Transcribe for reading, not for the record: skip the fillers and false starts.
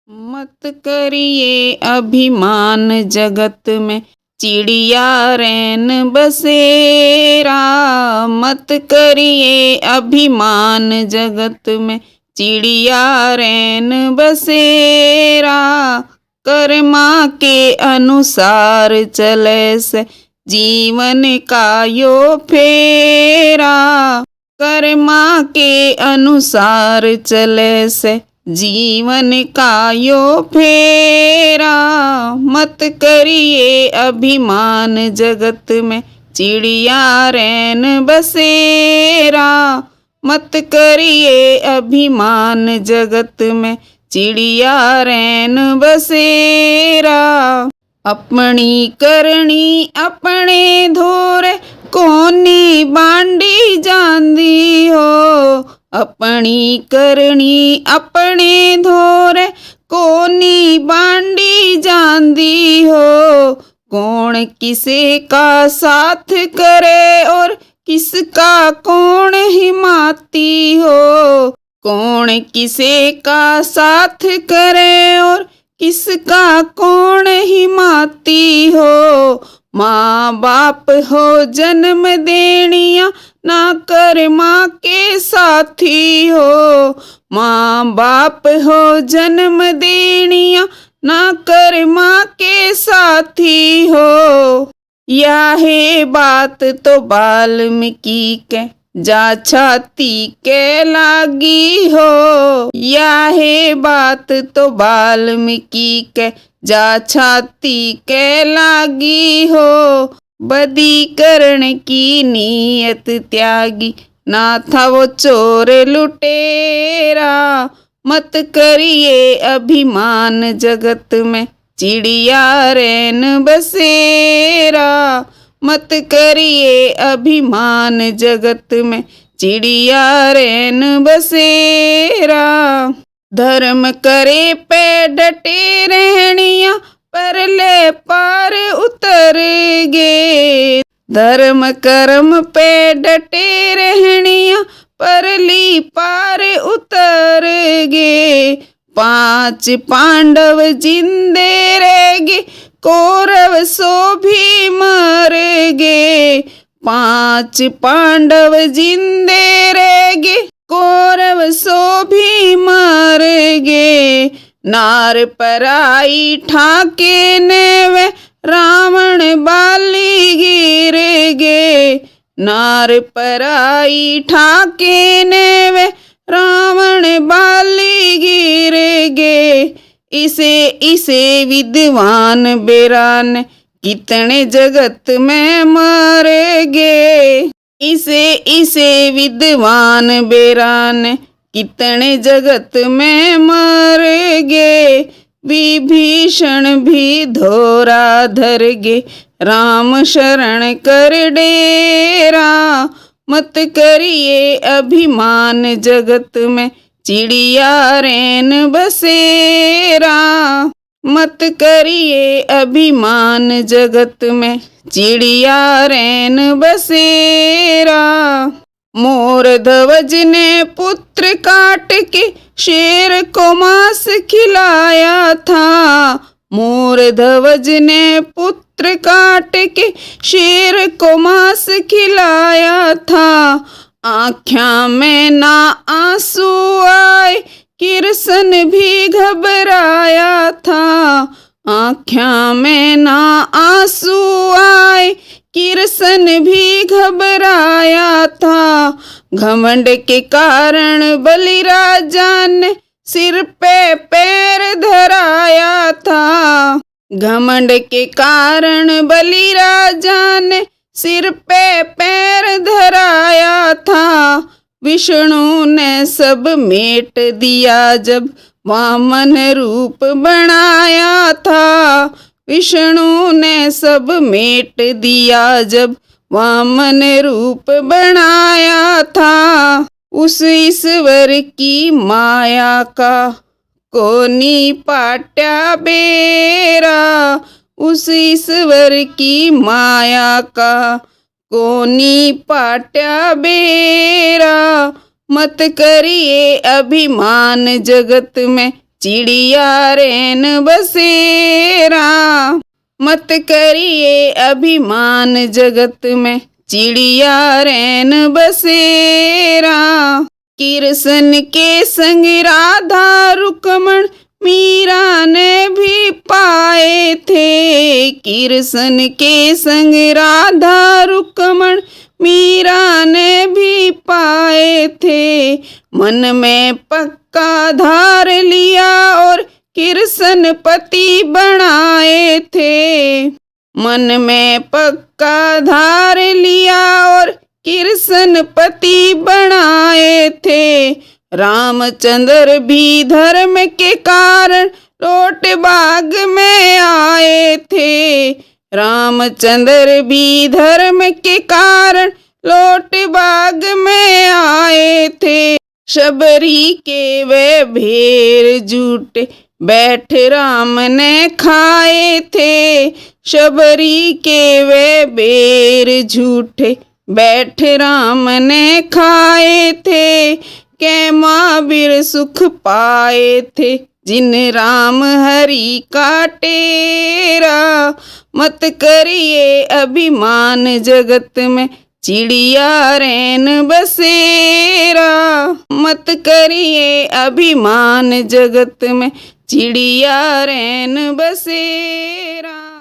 मत करिए अभिमान जगत में, चिड़िया रैन बसेरा। मत करिए अभिमान जगत में, चिड़िया रैन बसेरा। कर्मा के अनुसार चले से, जीवन का यो फेरा। कर्मा के अनुसार चले से, जीवन का यो फेरा। मत करिए अभिमान जगत में, चिड़िया रैन बसेरा। मत करिए अभिमान जगत में, चिड़िया रैन बसेरा। अपनी करनी अपने धोरे, कोनी बांडी जांदी हो। अपनी करनी अपने धोरे, कोनी बांडी जांदी हो। कौन किसे का साथ करे और किसका कौन हिमाती हो। कौन किसे का साथ करे और किसका कौन हिमाती हो। माँ बाप हो जन्म देनिया, ना कर्मा के साथी हो। माँ बाप हो जन्म देनिया, ना कर्मा के साथी हो। यह बात तो वाल्मीकि के जा छाती के लागी हो। यह बात तो वाल्मीकि के जा छाती के लागी हो। बदी करण की नीयत त्यागी, ना था वो चोर लुटेरा। मत करिए अभिमान जगत में, चिड़िया रैन बसेरा। मत करिए अभिमान जगत में, चिड़िया रैन बसेरा। धर्म करे पे डटे रहनिया, परले पार उतर गे। धर्म कर्म पे डटे रहनिया, परली पार उतर गे। 5 पांडव जिंदे रहेगे, कौरव सो भी मर गे। 5 पांडव जिंदे रहेगे, कौरव सो भी मर गे। नार पराई ठाके ने वे, रावण बाली गिर गे। नार पराई ठाके ने वे, रावण बाली गिर गे। इसे विद्वान बेरान, कितने जगत में मर गे। इसे विद्वान बेरान, कितने जगत में मर गे। विभीषण भी धोरा धर गे, राम शरण कर डेरा। मत करिए अभिमान जगत में, चिड़िया रैन बसेरा। मत करिए अभिमान जगत में, चिड़िया रैन बसेरा। मोर ध्वज ने पुत्र काट के, शेर को मांस खिलाया था। मोर ध्वज ने पुत्र काट के, शेर को मांस खिलाया था। आँखों में ना आंसू आए, कृष्ण भी घबराया था। आँखों में ना आंसू आए, कृष्ण भी घबराया था। घमंड के कारण बलिराजा ने सिर पे पैर धराया था। घमंड के कारण बलिराजा ने सिर पे पैर धराया था। विष्णु ने सब मेट दिया जब वामन रूप बनाया था। विष्णु ने सब मेट दिया जब वामन रूप बनाया था। उस ईश्वर की माया का कोनी पाट्या बेरा। उस ईश्वर की माया का कोनी पाट्या बेरा। मत करिए अभिमान जगत में, चिड़िया रैन बसेरा। मत करिए अभिमान जगत में, चिड़िया रैन बसेरा। कृष्ण के संग राधा रुक्मण मीरा ने भी पाए थे। कृष्ण के संग राधा रुक्मण मीरा ने भी पाए थे। मन में पक्का धार लिया और कृष्ण पति बनाए थे। मन में पक्का धार लिया और कृष्ण पति बनाए थे। रामचंद्र भी धर्म के कारण लौट बाग में आए थे। रामचंद्र भी धर्म के कारण लौट बाग में आए थे। शबरी के वे भेर झूठे बैठ राम ने खाए थे। शबरी के वे बेर झूठे बैठ राम ने खाए थे। कै महावीर सुख पाए थे जिन राम हरि का टेरा। मत करिए अभिमान जगत में, चिड़िया रैन बसेरा। मत करिए अभिमान जगत में, चिड़िया रैन बसेरा।